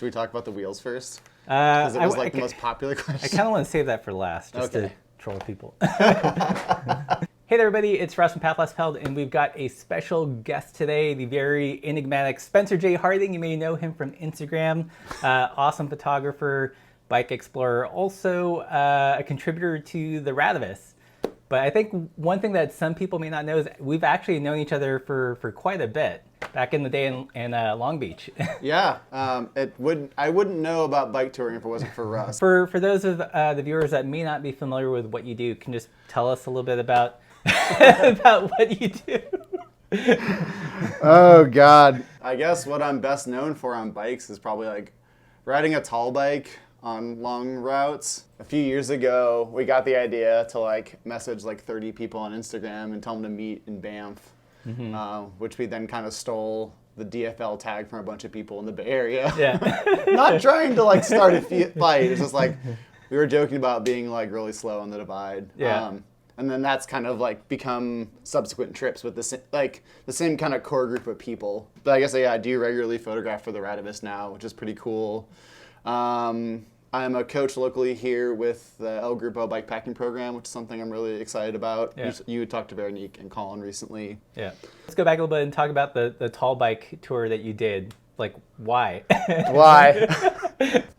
Should we talk about the wheels first? Because it was the most popular question. I kind of want to save that for last, just to troll people. Hey there, everybody, it's Russ from Path Less Pelled, and we've got a special guest today, the very enigmatic Spencer J. Harding. You may know him from Instagram. Awesome photographer, bike explorer, also a contributor to the Radavist. But I think one thing that some people may not know is we've actually known each other for quite a bit, back in the day in Long Beach. Yeah, I wouldn't know about bike touring if it wasn't for Russ. For those of the viewers that may not be familiar with what you do, can you just tell us a little bit about about what you do? Oh God, I guess what I'm best known for on bikes is probably like riding a tall bike on long routes. A few years ago, we got the idea to like message like 30 people on Instagram and tell them to meet in Banff, which we then kind of stole the DFL tag from a bunch of people in the Bay Area. Yeah. Not trying to like start a fight. It's just like we were joking about being like really slow on the divide. Yeah. And then that's kind of like become subsequent trips with the same kind of core group of people. But I guess I do regularly photograph for the Radavist now, which is pretty cool. I'm a coach locally here with the El Grupo bikepacking program, which is something I'm really excited about. Yeah. You talked to Veronique and Colin recently. Yeah. Let's go back a little bit and talk about the tall bike tour that you did. Like, why? Why?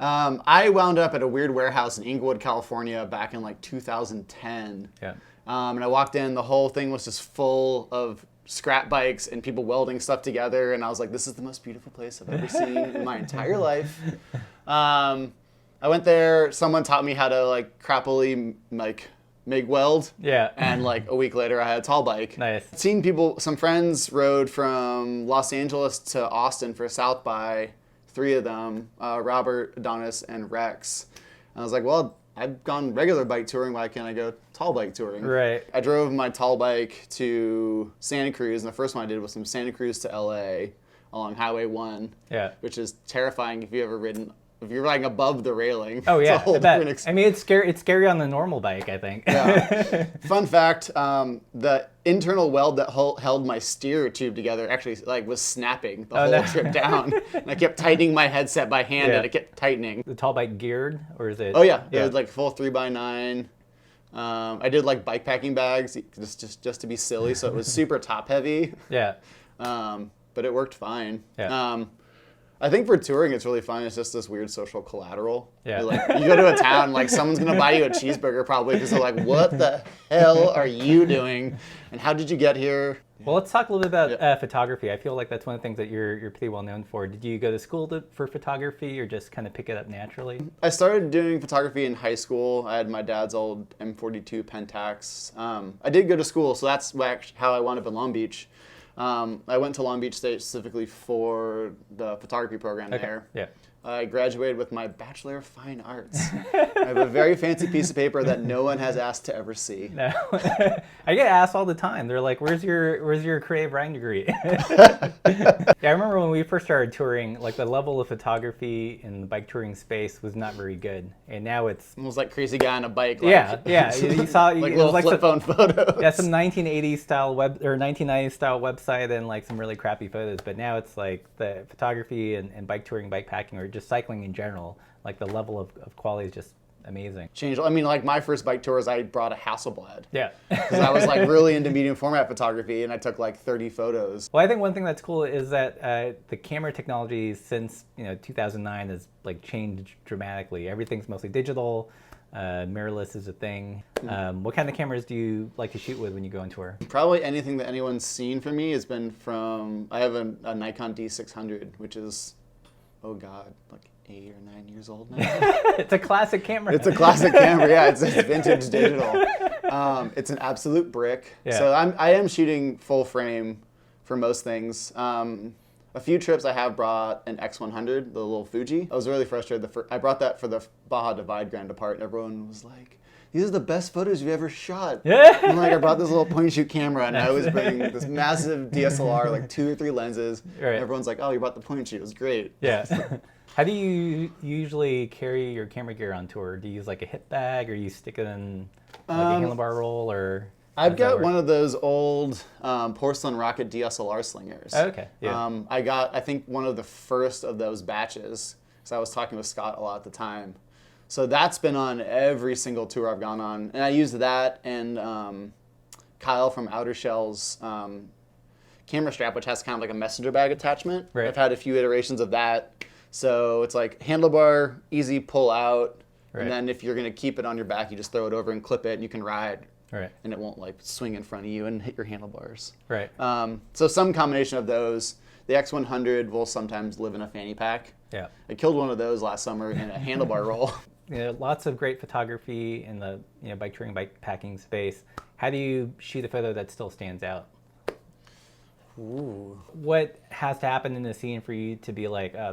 I wound up at a weird warehouse in Inglewood, California back in like 2010. Yeah. And I walked in, the whole thing was just full of scrap bikes and people welding stuff together. And I was like, this is the most beautiful place I've ever seen in my entire life. I went there, someone taught me how to like crappily like MIG weld. Yeah. And like a week later I had a tall bike. Nice. Seen people, some friends rode from Los Angeles to Austin for South by, 3 of them, Robert, Adonis, and Rex. And I was like, well, I've gone regular bike touring, why can't I go tall bike touring? Right. I drove my tall bike to Santa Cruz, and the first one I did was from Santa Cruz to LA along Highway 1, which is terrifying if you've ever ridden. If you're riding above the railing, oh yeah, it's a whole different experience. I mean, it's scary on the normal bike, I think. Yeah. Fun fact: the internal weld that held my steer tube together actually like was snapping the whole trip down, and I kept tightening my headset by hand, and it kept tightening. The tall bike geared, or is it? Oh yeah, it was like full 3x9. I did like bikepacking bags just to be silly, so it was super top heavy. Yeah. But it worked fine. Yeah. I think for touring, it's really fun. It's just this weird social collateral. Yeah. You go to a town, like someone's gonna buy you a cheeseburger probably because they're like, "What the hell are you doing? And how did you get here?" Well, let's talk a little bit about photography. I feel like that's one of the things that you're pretty well known for. Did you go to school for photography, or just kind of pick it up naturally? I started doing photography in high school. I had my dad's old M42 Pentax. I did go to school, so that's how I wound up in Long Beach. I went to Long Beach State specifically for the photography program there. Yeah. I graduated with my Bachelor of Fine Arts. I have a very fancy piece of paper that no one has asked to ever see. No. I get asked all the time. They're like, where's your creative writing degree? Yeah, I remember when we first started touring, like the level of photography in the bike touring space was not very good. And now it's almost like crazy guy on a bike. Like, yeah. You saw like little flip phone photos. Yeah, some 1980s style or 1990s style website and like some really crappy photos. But now it's like the photography and bike touring, bikepacking, or just cycling in general, like the level of quality is just amazing. Changed. I mean, like my first bike tours, I brought a Hasselblad. Yeah. Because I was like really into medium format photography, and I took like 30 photos. Well, I think one thing that's cool is that the camera technology since 2009 has like changed dramatically. Everything's mostly digital. Mirrorless is a thing. What kind of cameras do you like to shoot with when you go on tour? Probably anything that anyone's seen from me has been from. I have a Nikon D600, which is, oh God, like 8 or 9 years old now. It's a classic camera. It's a classic camera, yeah. It's vintage digital. It's an absolute brick. Yeah. So I am shooting full frame for most things. A few trips I have brought an X100, the little Fuji. I was really frustrated. I brought that for the Baja Divide Grand Depart, and everyone was like, "These are the best photos you've ever shot." Yeah. And like I brought this little point and shoot camera, and I was bringing this massive DSLR, like 2 or 3 lenses. Right. And everyone's like, "Oh, you brought the point and shoot. It was great." Yeah. How do you usually carry your camera gear on tour? Do you use like a hip bag, or you stick it in like a handlebar roll, or? I've got one of those old porcelain rocket DSLR slingers. Oh, okay. Yeah. I got, I think, one of the first of those batches. So I was talking with Scott a lot at the time. So that's been on every single tour I've gone on. And I used that and Kyle from Outer Shell's camera strap, which has kind of like a messenger bag attachment. Right. I've had a few iterations of that. So it's like handlebar, easy pull out. Right. And then if you're going to keep it on your back, you just throw it over and clip it and you can ride. Right. And it won't like swing in front of you and hit your handlebars. Right. So some combination of those. The X100 will sometimes live in a fanny pack. Yeah. I killed one of those last summer in a handlebar roll. Lots of great photography in the bike touring, bike packing space. How do you shoot a photo that still stands out? Ooh. What has to happen in the scene for you to be like, oh,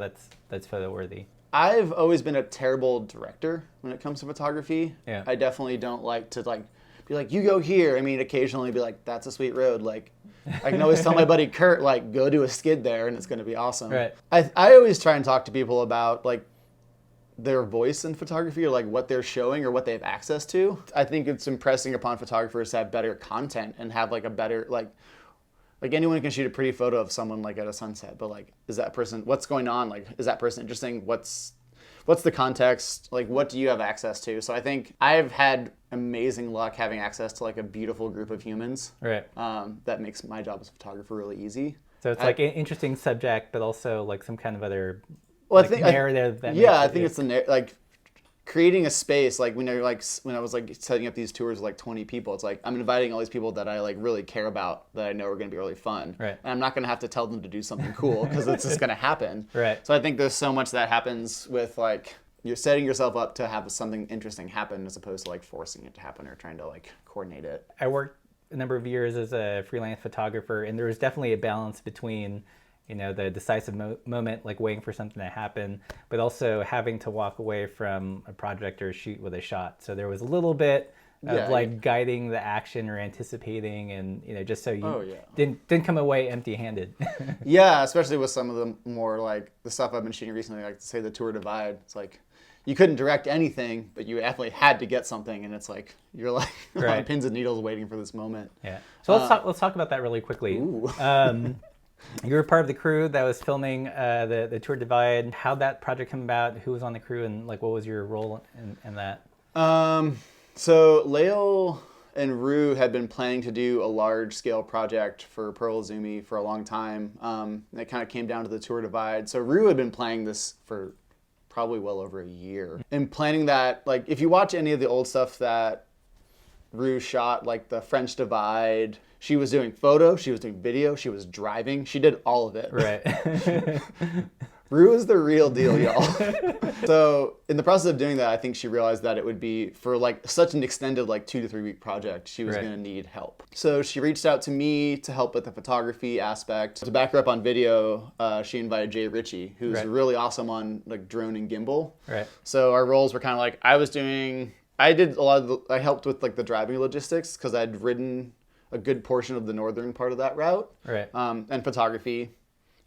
that's photo worthy? I've always been a terrible director when it comes to photography. Yeah. I definitely don't like to be like, you go here. I mean, occasionally be like, that's a sweet road. Like, I can always tell my buddy Kurt, like, go do a skid there and it's going to be awesome. Right. I always try and talk to people about like their voice in photography or like what they're showing or what they have access to. I think it's impressing upon photographers to have better content and have like a better, like anyone can shoot a pretty photo of someone like at a sunset, but like, is that person, what's going on? Like, is that person interesting? What's the context? Like, what do you have access to? So I think I've had amazing luck having access to like a beautiful group of humans. Right. That makes my job as a photographer really easy. So it's like an interesting subject, but also like some kind of other Well, like narrative. I think it's like creating a space. Like when I was like setting up these tours with like 20 people, it's like I'm inviting all these people that I like really care about that I know are going to be really fun. Right. And I'm not going to have to tell them to do something cool because it's just going to happen. Right. So I think there's so much that happens with like you're setting yourself up to have something interesting happen as opposed to like forcing it to happen or trying to like coordinate it. I worked a number of years as a freelance photographer, and there was definitely a balance between the decisive moment, like waiting for something to happen, but also having to walk away from a project or shoot with a shot. So there was a little bit of guiding the action or anticipating, and just so you didn't come away empty-handed. Yeah, especially with some of the more like the stuff I've been shooting recently, like say the Tour Divide. It's like you couldn't direct anything, but you definitely had to get something, and it's like you're like on pins and needles waiting for this moment. Yeah. So let's talk about that really quickly. Ooh. You were part of the crew that was filming the Tour Divide. How'd that project come about? Who was on the crew, and like what was your role in that? So Lael and Rue had been planning to do a large-scale project for Pearl Izumi for a long time. It kind of came down to the Tour Divide. So Rue had been planning this for probably well over a year. And planning that, like if you watch any of the old stuff that Rue shot, like the French Divide, she was doing photo, she was doing video, she was driving, she did all of it. Right. Rue is the real deal, y'all. So in the process of doing that, I think she realized that it would be for like such an extended like 2 to 3 week project, she was going to need help. So she reached out to me to help with the photography aspect. To back her up on video, she invited Jay Ritchie, who's really awesome on like drone and gimbal. Right. So our roles were kind of like I did a lot of I helped with like the driving logistics because I'd ridden a good portion of the northern part of that route. Right. And photography.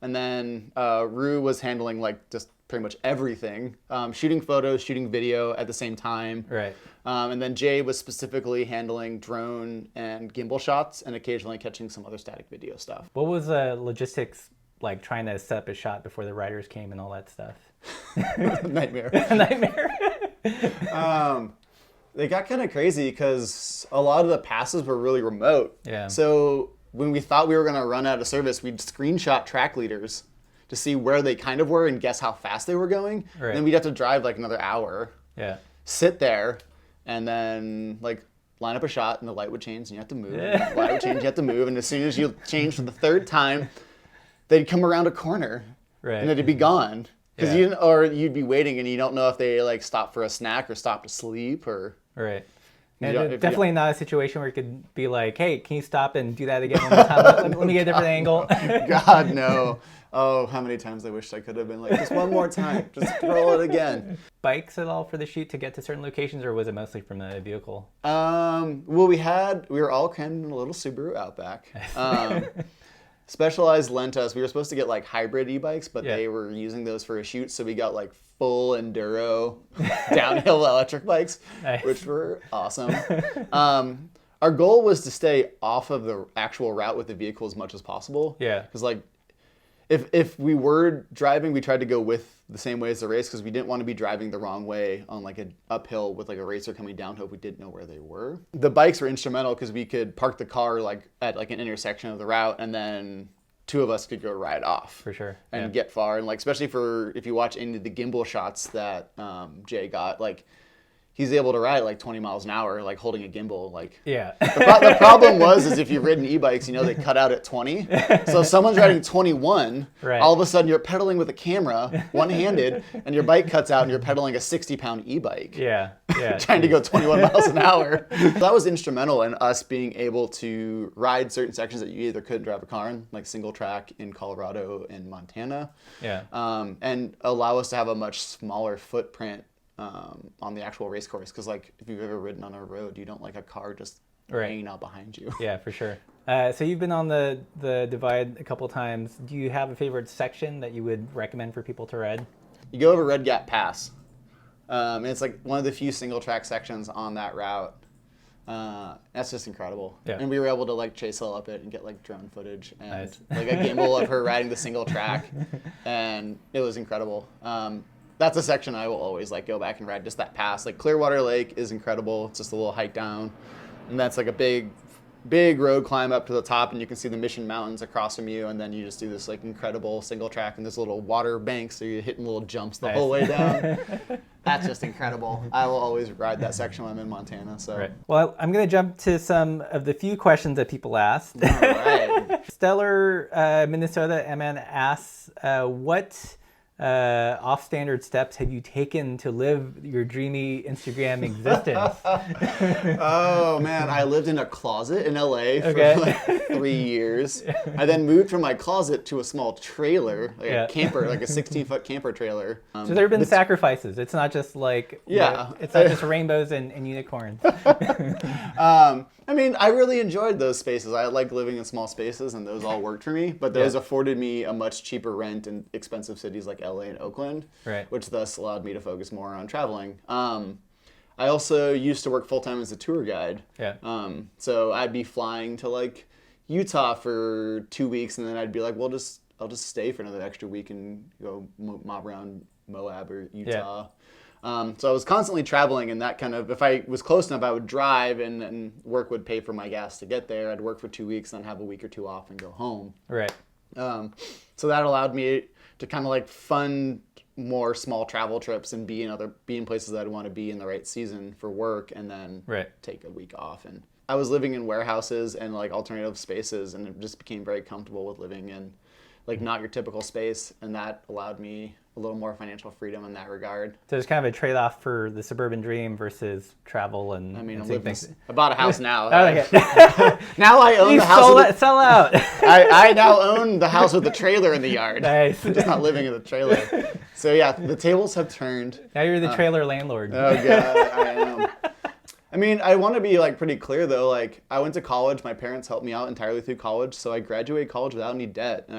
And then Rue was handling like just pretty much everything, shooting photos, shooting video at the same time. Right. And then Jay was specifically handling drone and gimbal shots and occasionally catching some other static video stuff. What was logistics like trying to set up a shot before the riders came and all that stuff? Nightmare. Nightmare. They got kind of crazy because a lot of the passes were really remote. Yeah. So when we thought we were going to run out of service, we'd screenshot track leaders to see where they kind of were and guess how fast they were going. Right. And then we'd have to drive like another hour, sit there, and then like line up a shot and the light would change and you have to move. And the light would change, you have to move. And as soon as you change for the third time, they'd come around a corner and it'd be gone. Because you'd be waiting and you don't know if they like stop for a snack or stop to sleep or... Right. And definitely not a situation where it could be like, hey, can you stop and do that again one more time? Let me get a different angle. God, no. Oh, how many times I wished I could have been like, just one more time. Just roll it again. Bikes at all for the shoot to get to certain locations, or was it mostly from the vehicle? Well, we were all crammed in a little Subaru Outback. Specialized lent us. We were supposed to get like hybrid e-bikes, but they were using those for a shoot, so we got like full enduro downhill electric bikes, which were awesome. Our goal was to stay off of the actual route with the vehicle as much as possible. Yeah. Because like if we were driving, we tried to go with the same way as the race because we didn't want to be driving the wrong way on like an uphill with like a racer coming downhill if we didn't know where they were. The bikes were instrumental because we could park the car like at like an intersection of the route, and then two of us could go ride off For sure. and get far. And like especially for if you watch any of the gimbal shots that Jay got, like he's able to ride like 20 miles an hour, like holding a gimbal. Like the problem is if you've ridden e-bikes, you know they cut out at 20. So if someone's riding 21, all of a sudden you're pedaling with a camera, one-handed, and your bike cuts out and you're pedaling a 60-pound e-bike. Trying to go 21 miles an hour. So that was instrumental in us being able to ride certain sections that you either couldn't drive a car in, like single track in Colorado and Montana. And allow us to have a much smaller footprint on the actual race course, because like if you've ever ridden on a road, you don't like a car just hanging out behind you. Yeah, for sure. So you've been on the Divide a couple times. Do you have a favorite section that you would recommend for people to ride? You go over Red Gap Pass. And it's like one of the few single track sections on that route. That's just incredible. And we were able to like chase Hill up it and get like drone footage and like a gimbal of her riding the single track, and it was incredible. That's a section I will always like go back and ride, just that pass. Like Clearwater Lake is incredible. It's just a little hike down, and that's like a big road climb up to the top, and you can see the Mission Mountains across from you, and then you just do this like incredible single track and this little water bank, so you're hitting little jumps the whole way down. That's just incredible. I will always ride that section when I'm in Montana. So well, I'm going to jump to some of the few questions that people asked. All right. Stellar Minnesota MN asks, what off-standard steps have you taken to live your dreamy Instagram existence? Oh man, I lived in a closet in LA for like 3 years. I then moved from my closet to a small trailer, like a camper, like a 16-foot camper trailer. So there have been sacrifices. It's not just like it's not just rainbows and unicorns. I mean, I really enjoyed those spaces. I like living in small spaces, and those all worked for me. But those afforded me a much cheaper rent in expensive cities like LA and Oakland, which thus allowed me to focus more on traveling. I also used to work full-time as a tour guide. So I'd be flying to like Utah for 2 weeks, and then I'd be like, well, I'll just stay for another extra week and go mob around Moab or Utah. So I was constantly traveling, and that kind of, if I was close enough, I would drive, and work would pay for my gas to get there. I'd work for 2 weeks, then have a week or two off and go home. So that allowed me to kind of like fund more small travel trips and be in places that I'd want to be in the right season for work, and then take a week off. And I was living in warehouses and like alternative spaces, and it just became very comfortable with living in like not your typical space, and that allowed me a little more financial freedom in that regard. So there's kind of a trade-off for the suburban dream versus travel and. I mean, and I bought a house now. Now I own the house. Sell out. I now own the house with the trailer in the yard. Nice. I'm just not living in the trailer. So yeah, the tables have turned. Now you're the trailer landlord. Oh god, I am. I mean, I want to be like pretty clear though. Like, I went to college. My parents helped me out entirely through college, so I graduated college without any debt. And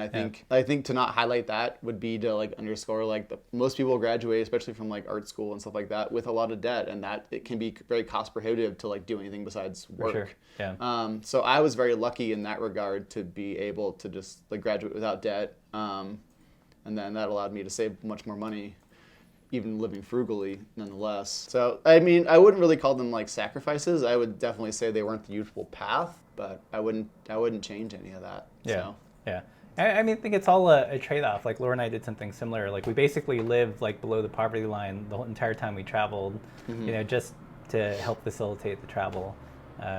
I think to not highlight that would be to like underscore like most people graduate, especially from like art school and stuff like that, with a lot of debt, and that it can be very cost prohibitive to like do anything besides work. So I was very lucky in that regard to be able to just like graduate without debt, and then that allowed me to save much more money, even living frugally nonetheless. So, I mean, I wouldn't really call them like sacrifices. I would definitely say they weren't the usual path, but I wouldn't change any of that. I mean, I think it's all a trade-off. Like Laura and I did something similar. Like we basically lived like below the poverty line the whole entire time we traveled, you know, just to help facilitate the travel.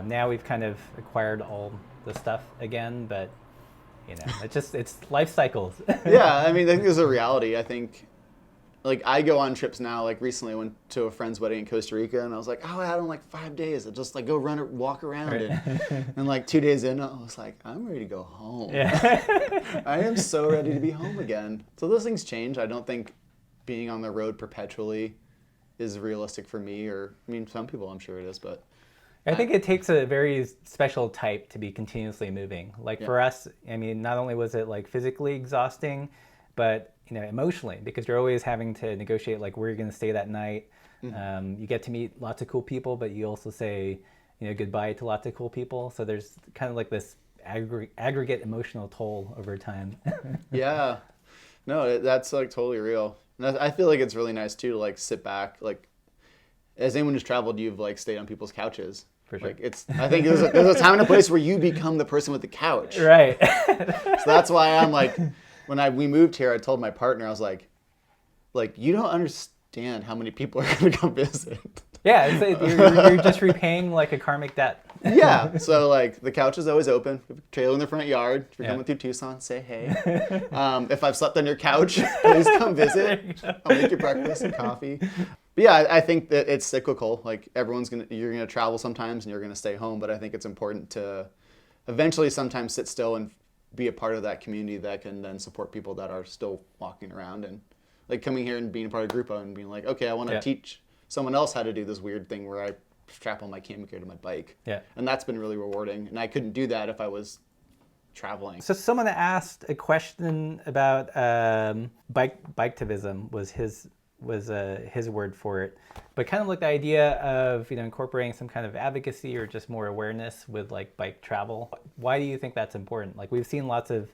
Now we've kind of acquired all the stuff again, but you know, it's life cycles. Yeah, I mean, I think there's a reality. I think, like, I go on trips now. Like, recently I went to a friend's wedding in Costa Rica, and I was like, oh, I had on like 5 days. I'll just like go run or walk around. And like 2 days in, I was like, I'm ready to go home. I am so ready to be home again. So those things change. I don't think being on the road perpetually is realistic for me, or, I mean, some people I'm sure it is, but. I think it takes a very special type to be continuously moving. Like for us, I mean, not only was it like physically exhausting, but you know, emotionally, because you're always having to negotiate like where you're going to stay that night. You get to meet lots of cool people, but you also say, you know, goodbye to lots of cool people. So there's kind of like this aggregate emotional toll over time. Yeah. No, that's like totally real. And I feel like it's really nice too to like sit back, like as anyone who's traveled, you've like stayed on people's couches. For sure. Like I think there's a time and a place where you become the person with the couch. Right. So that's why I'm like, when we moved here, I told my partner, I was like you don't understand how many people are going to come visit. Yeah, you're just repaying like a karmic debt. Yeah, so like the couch is always open. We have a trailer in the front yard. If you're coming through Tucson, say hey. If I've slept on your couch, please come visit. I'll make you breakfast and coffee. But yeah, I think that it's cyclical. Like you're gonna travel sometimes and you're gonna stay home. But I think it's important to eventually sometimes sit still and be a part of that community that can then support people that are still walking around, and like coming here and being a part of a group and being like, okay, I want to teach someone else how to do this weird thing where I strap on my camera gear to my bike. Yeah. And that's been really rewarding. And I couldn't do that if I was traveling. So someone asked a question about biketivism was his word for it, but kind of like the idea of incorporating some kind of advocacy or just more awareness with like bike travel. Why do you think that's important? Like we've seen lots of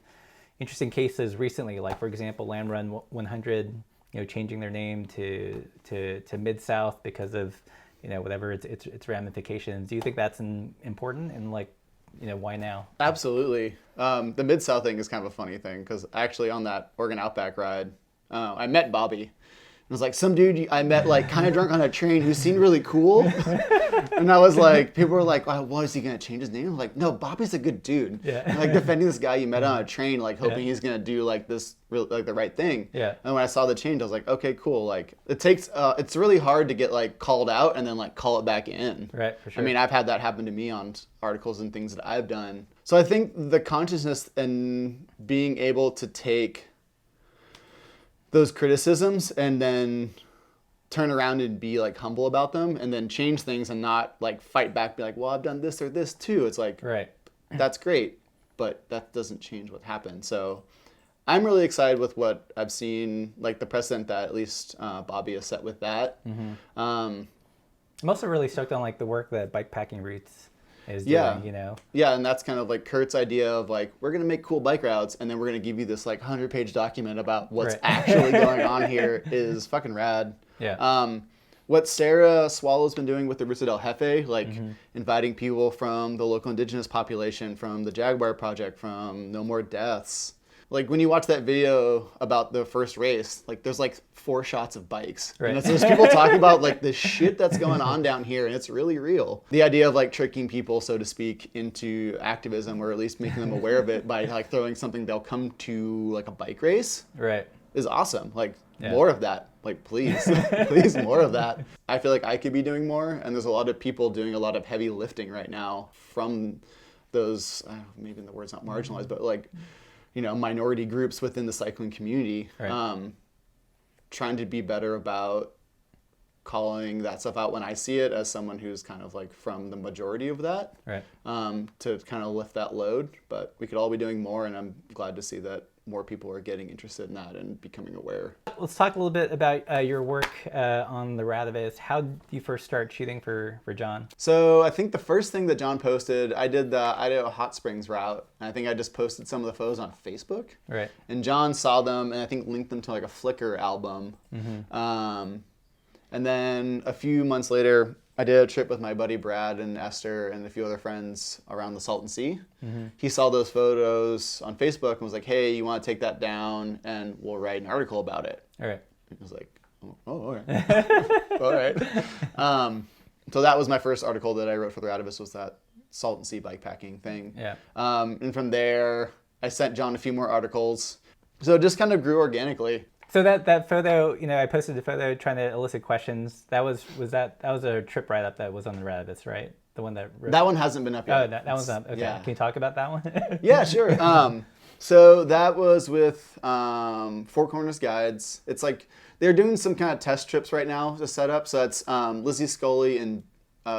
interesting cases recently, like for example, Land Run 100, changing their name to Mid-South because of whatever its ramifications. Do you think that's important, and like why now? Absolutely. The Mid-South thing is kind of a funny thing because actually on that Oregon Outback ride, I met Bobby. It was like some dude I met like kind of drunk on a train who seemed really cool. And I was like, people were like, oh, well, is he going to change his name? I'm like, no, Bobby's a good dude. Yeah. And, like defending this guy you met on a train, like hoping he's going to do like this, like the right thing. Yeah. And when I saw the change, I was like, okay, cool. Like it's really hard to get like called out and then like call it back in. Right, for sure. I mean, I've had that happen to me on articles and things that I've done. So I think the consciousness and being able to take those criticisms and then turn around and be like humble about them and then change things and not like fight back, be like, well, I've done this or this too. It's like, right, that's great, but that doesn't change what happened. So I'm really excited with what I've seen, like the precedent that at least Bobby has set with that. Mm-hmm. I'm also really stoked on like the work that bikepacking routes is doing, Yeah, and that's kind of like Kurt's idea of like, we're going to make cool bike routes and then we're going to give you this like 100-page document about what's actually going on here is fucking rad. Yeah. What Sarah Swallow's been doing with the Ruta del Jefe, like inviting people from the local indigenous population, from the Jaguar Project, from No More Deaths. Like when you watch that video about the first race, like there's like 4 shots of bikes. Right. And there's people talking about like the shit that's going on down here, and it's really real. The idea of like tricking people, so to speak, into activism, or at least making them aware of it by like throwing something they'll come to like a bike race, right, is awesome. Like more of that. Like please, please more of that. I feel like I could be doing more, and there's a lot of people doing a lot of heavy lifting right now from those, maybe the word's not marginalized, but like, minority groups within the cycling community, trying to be better about calling that stuff out when I see it as someone who's kind of like from the majority of that, to kind of lift that load. But we could all be doing more, and I'm glad to see that more people are getting interested in that and becoming aware. Let's talk a little bit about your work on the Radavist. How did you first start shooting for John? So I think the first thing that John posted, I did the Idaho Hot Springs route, and I think I just posted some of the photos on Facebook. Right. And John saw them, and I think linked them to like a Flickr album. Mm-hmm. And then a few months later, I did a trip with my buddy Brad and Esther and a few other friends around the Salton Sea. Mm-hmm. He saw those photos on Facebook and was like, hey, you want to take that down and we'll write an article about it. All right. I was like, oh, all right. All right. So that was my first article that I wrote for the Radavist, was that Salton Sea bikepacking thing. Yeah. And from there, I sent John a few more articles. So it just kind of grew organically. So that photo, I posted the photo trying to elicit questions. That was a trip write-up that was on the Radavist, right? The one that one hasn't been up yet. Oh, that one's up. Okay. Yeah. Can you talk about that one? Yeah, sure. So that was with Four Corners Guides. It's like they're doing some kind of test trips right now to set up. So that's Lizzie Scully and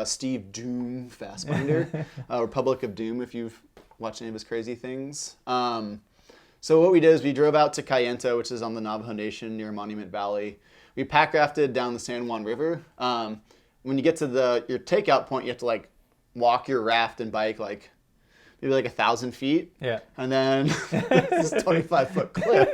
Steve Doom Fastbinder, Republic of Doom, if you've watched any of his crazy things. So what we did is we drove out to Kayenta, which is on the Navajo Nation near Monument Valley. We pack rafted down the San Juan River. When you get to your takeout point, you have to like walk your raft and bike like maybe like 1,000 feet. Yeah. And then this 25-foot cliff.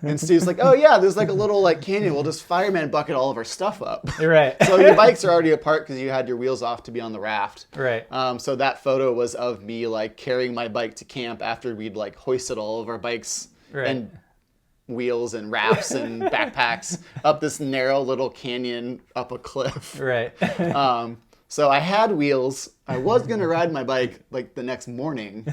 And Steve's like, oh yeah, there's like a little like canyon. We'll just fireman bucket all of our stuff up. You're right. So your bikes are already apart because you had your wheels off to be on the raft. Right. So that photo was of me like carrying my bike to camp after we'd like hoisted all of our bikes and wheels and rafts and backpacks up this narrow little canyon up a cliff. Right. So I had wheels. I was going to ride my bike like the next morning.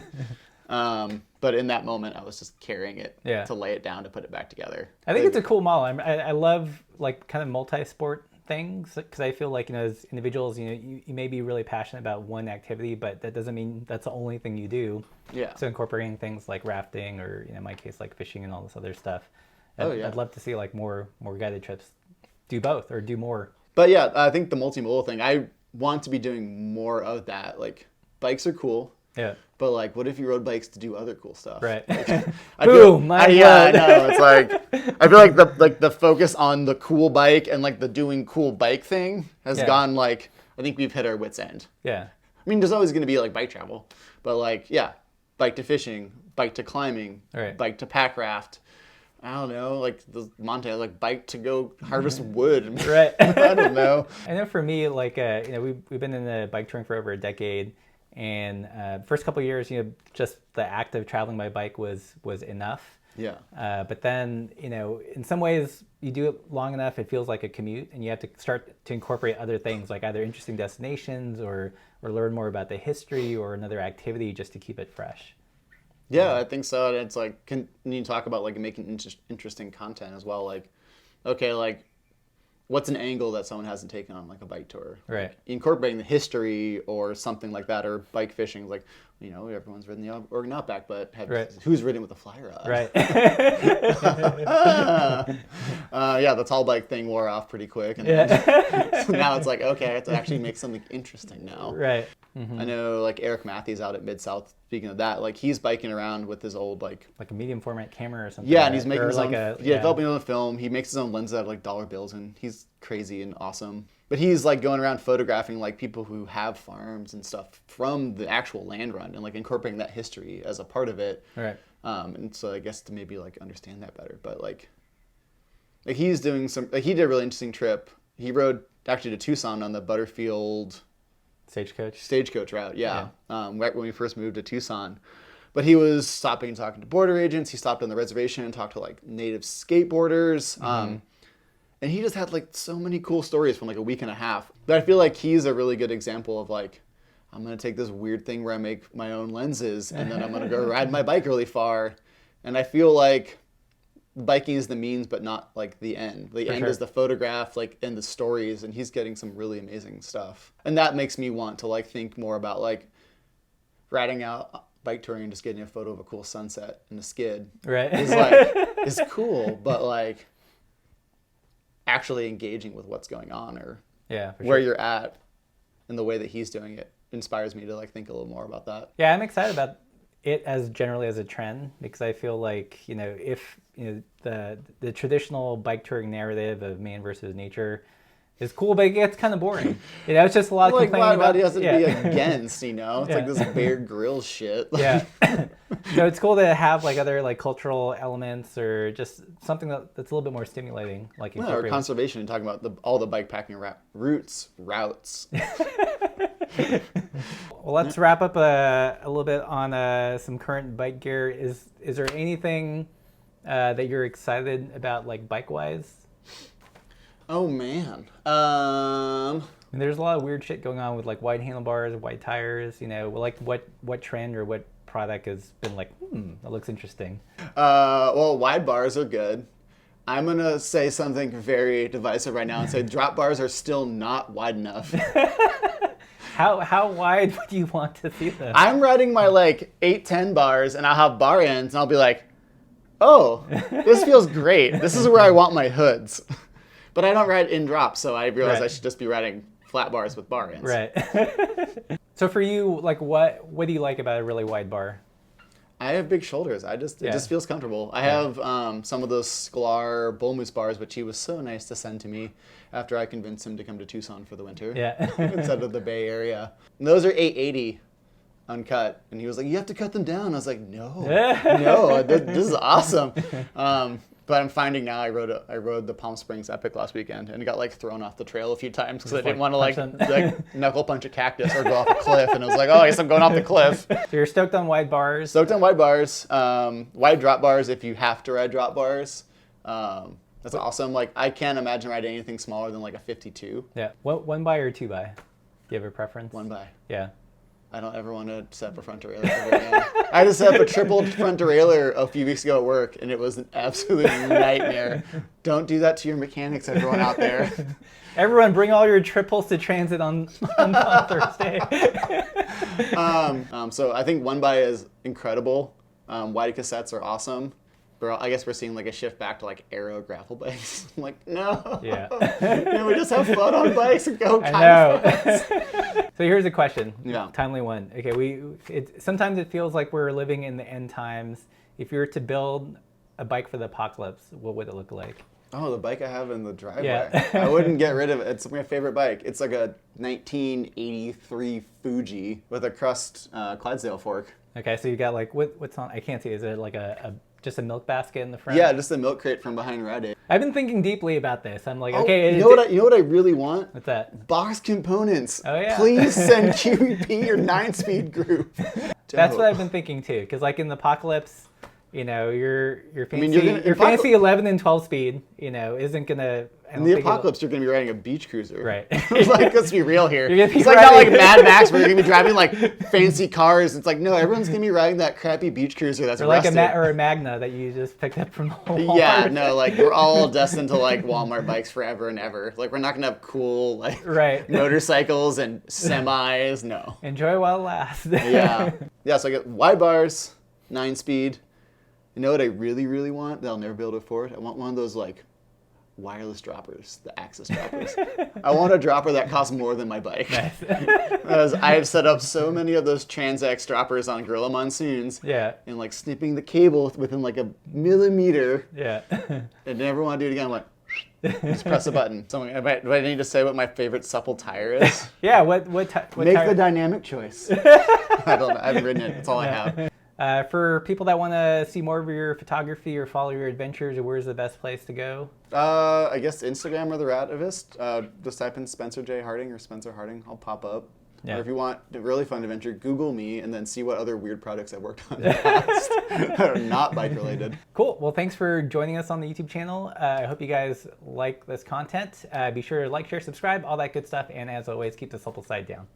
But in that moment, I was just carrying it to lay it down to put it back together. I think it's a cool model. I love like kind of multi-sport things because I feel like, as individuals, you may be really passionate about one activity, but that doesn't mean that's the only thing you do. Yeah. So incorporating things like rafting or, in my case, like fishing and all this other stuff. I'd love to see like more guided trips do both or do more. But yeah, I think the multimodal thing, I want to be doing more of that. Like bikes are cool. Yeah. But like, what if you rode bikes to do other cool stuff? Right. Boom! I know. It's like I feel like the focus on the cool bike and like the doing cool bike thing has gone like I think we've hit our wits end. Yeah. I mean, there's always going to be like bike travel, but like bike to fishing, bike to climbing, bike to pack raft. I don't know, like the Montana, like bike to go harvest wood. Right. I don't know. I know for me, like we've been in the bike touring for over a decade. And first couple of years, just the act of traveling by bike was enough. Yeah. But then, in some ways, you do it long enough, it feels like a commute, and you have to start to incorporate other things, like either interesting destinations or learn more about the history or another activity just to keep it fresh. Yeah, I think so. And it's like, can you talk about like making interesting content as well? Like, okay, like, what's an angle that someone hasn't taken on like a bike tour? Right. Like incorporating the history or something like that, or bike fishing. Like, everyone's ridden the Oregon Outback, but who's ridden with a fly rod? Right. The tall bike thing wore off pretty quick. And so now it's like, okay, I have to actually make something interesting now. Right. Mm-hmm. I know like Eric Matthews out at Mid-South, speaking of that, like he's biking around with his old like a medium format camera or something. Yeah, and he's making his own, developing his own film. He makes his own lenses out of like dollar bills, and he's crazy and awesome. But he's like going around photographing like people who have farms and stuff from the actual land run and like incorporating that history as a part of it. Right. And so I guess to maybe like understand that better. But like he's doing he did a really interesting trip. He rode actually to Tucson on the Butterfield Stagecoach route, right when we first moved to Tucson. But he was stopping and talking to border agents. He stopped on the reservation and talked to like native skateboarders. Mm-hmm. And he just had like so many cool stories from like a week and a half. But I feel like he's a really good example of like, I'm going to take this weird thing where I make my own lenses and then I'm going to go ride my bike really far. And I feel like biking is the means, but not like the end. The end is the photograph, like, and the stories, and he's getting some really amazing stuff. And that makes me want to like think more about like riding out bike touring and just getting a photo of a cool sunset and a skid. Right. Is cool, but like actually engaging with what's going on or where you're at and the way that he's doing it inspires me to like think a little more about that. Yeah, I'm excited about it as generally as a trend because I feel like if the traditional bike touring narrative of man versus nature is cool, but it gets kind of boring. It's just a lot of complaining about. Why does it be against? It's like this Bear Grylls shit. Yeah. So it's cool to have like other like cultural elements or just something that's a little bit more stimulating, like or conservation and talking about all the bikepacking routes. Well, let's wrap up a little bit on some current bike gear. Is there anything that you're excited about, like bike-wise? Oh man, there's a lot of weird shit going on with like wide handlebars, wide tires. Like what trend or what product has been like, that looks interesting. Well, wide bars are good. I'm gonna say something very divisive right now and say drop bars are still not wide enough. How wide would you want to see them? I'm riding my like 8-10 bars and I'll have bar ends and I'll be like, oh, this feels great. This is where I want my hoods. But I don't ride in drop, so I realize I should just be riding flat bars with bar ends. Right. So for you, like what do you like about a really wide bar? I have big shoulders. It just feels comfortable. I have some of those Sklar Bull Moose bars, which he was so nice to send to me after I convinced him to come to Tucson for the winter. Yeah. Instead of the Bay Area. And those are 880. uncut. And he was like, you have to cut them down. I was like, no, this is awesome. But I'm finding now I rode the Palm Springs Epic last weekend and it got like thrown off the trail a few times because I didn't want to like knuckle punch a cactus or go off a cliff. And I was like, oh, I guess I'm going off the cliff. So you're stoked on wide bars? Stoked on wide bars. Wide drop bars if you have to ride drop bars. That's awesome. Like I can't imagine riding anything smaller than like a 52. Yeah. What 1x or 2x? Do you have a preference? 1x. Yeah. I don't ever want to set up a front derailleur ever again. I just set up a triple front derailleur a few weeks ago at work, and it was an absolute nightmare. Don't do that to your mechanics, everyone out there. Everyone, bring all your triples to transit on Thursday. So I think 1x is incredible. Wide cassettes are awesome. But I guess we're seeing like a shift back to like aero gravel bikes. I'm like, no. Yeah. We just have fun on bikes and go I kind know. of fast. So here's a question. Yeah. Timely one. Okay, sometimes it feels like we're living in the end times. If you were to build a bike for the apocalypse, what would it look like? Oh, the bike I have in the driveway. Yeah. I wouldn't get rid of it. It's my favorite bike. It's like a 1983 Fuji with a crust Clydesdale fork. Okay, so you got like, what's on, I can't see, is it like just a milk basket in the front? Yeah, just a milk crate from behind Radavist. I've been thinking deeply about this. I'm like, Oh, okay. you know what I really want? What's that? Box components. Oh, yeah. Please send QEP your 9-speed group. That's what I've been thinking too. Because like in the apocalypse, you know, your fancy, you're fancy 11 and 12 speed, you know, isn't gonna. In the apocalypse, you're going to be riding a beach cruiser. Right. Like, let's be real here. It's like not like Mad Max where you're going to be driving like fancy cars. It's like, no, everyone's going to be riding that crappy beach cruiser that's rusted. Or a Magna that you just picked up from Walmart. Yeah, no, like we're all destined to like Walmart bikes forever and ever. Like we're not going to have cool like motorcycles and semis. No. Enjoy while it lasts. Yeah. Yeah, so I get wide bars, 9-speed. You know what I really, really want that I'll never be able to afford? I want one of those like wireless droppers, the Axis droppers. I want a dropper that costs more than my bike. Nice. Because I've set up so many of those Transax droppers on Gorilla Monsoons. Yeah. And like snipping the cable within like a millimeter. Yeah. I never want to do it again. I'm like, just press a button. So do I need to say what my favorite supple tire is? Yeah. What Make tire? the dynamic choice. I don't know. I haven't ridden it. That's all I have. For people that want to see more of your photography or follow your adventures, where's the best place to go? I guess Instagram or the Radavist. Just type in Spencer J. Harding or Spencer Harding. I'll pop up. Yeah. Or if you want a really fun adventure, Google me and then see what other weird projects I've worked on in the past that are not bike related. Cool. Well, thanks for joining us on the YouTube channel. I hope you guys like this content. Be sure to like, share, subscribe, all that good stuff. And as always, keep the supple side down.